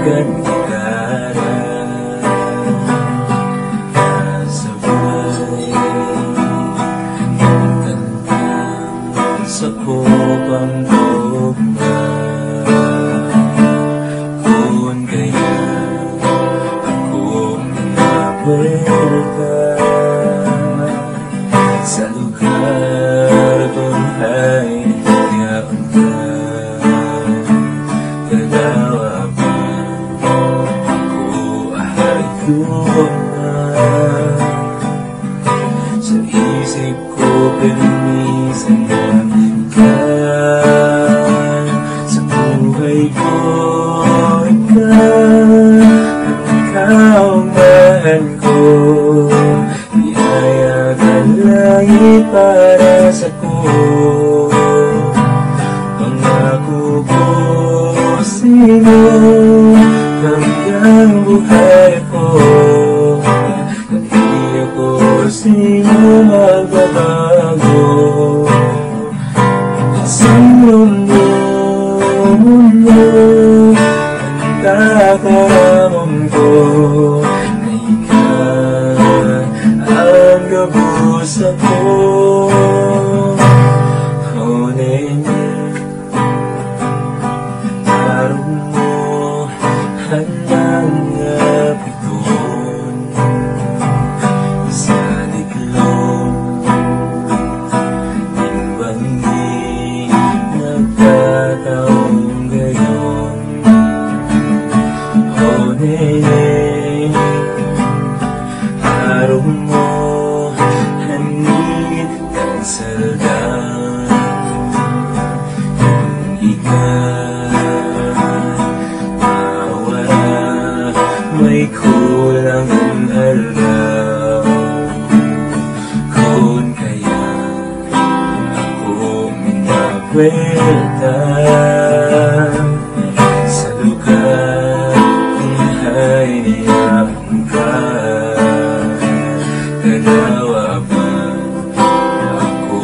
kaibigan kita kasabay ang kantang sa kopang tugma. Kung kaya ako nabuelta sa lugar kung ay yaon ka, kagawa pa ako ahayun na. Sa isip ko permisan na ikaw sa buhay ko, ikaw ang mahal ko. Biyaya ka langit para sa ko. Pangako ko sino hanggang buhay ko. Naiyak ko sino magbabago. Isang mundo ang kakaramon ko. Na ikaw ang gabos ako. Oh, nene, araw mo handang napiton sa diklong timbang di nagkataong gayon. Oh, nene, araw mo hanit ng saldan. Kung ikaw mawala, may kulang ang araw. Kung kaya ako minakwenta sa lugar kung ay niyakong ka, kagawa pa ako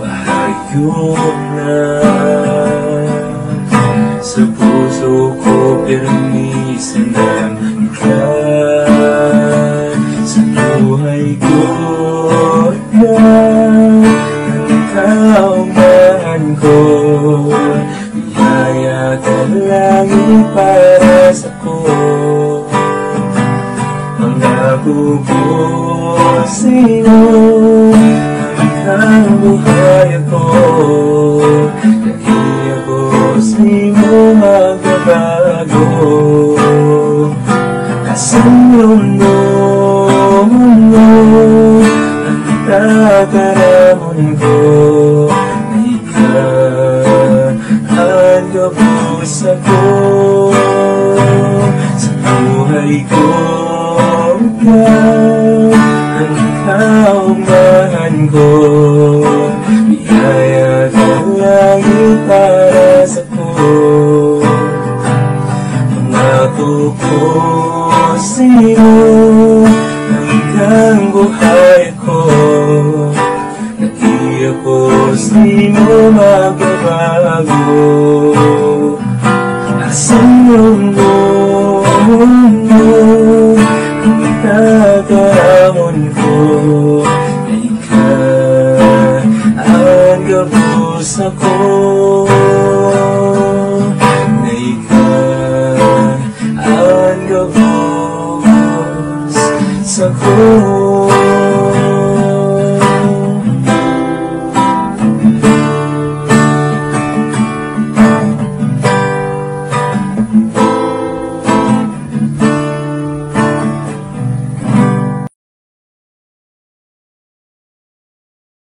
ahayun na. Sa puso ko permisan ng ikaw sa buhay ko. Ikaw ang mahal ko. Biyaya ka langit para sa ko. Pangako ko sino hanggang buhay ako. Naiyak ko sino magbabago. Kasang mundo ang kakaramon ko. Na ikaw ang gabos ako. Sa buhay ko ikaw ang mahal ko. Biyaya ka langit para sa ko. Pangako ko sino hanggang buhay ko. Naiyak ko sino magbabago. Asang mundo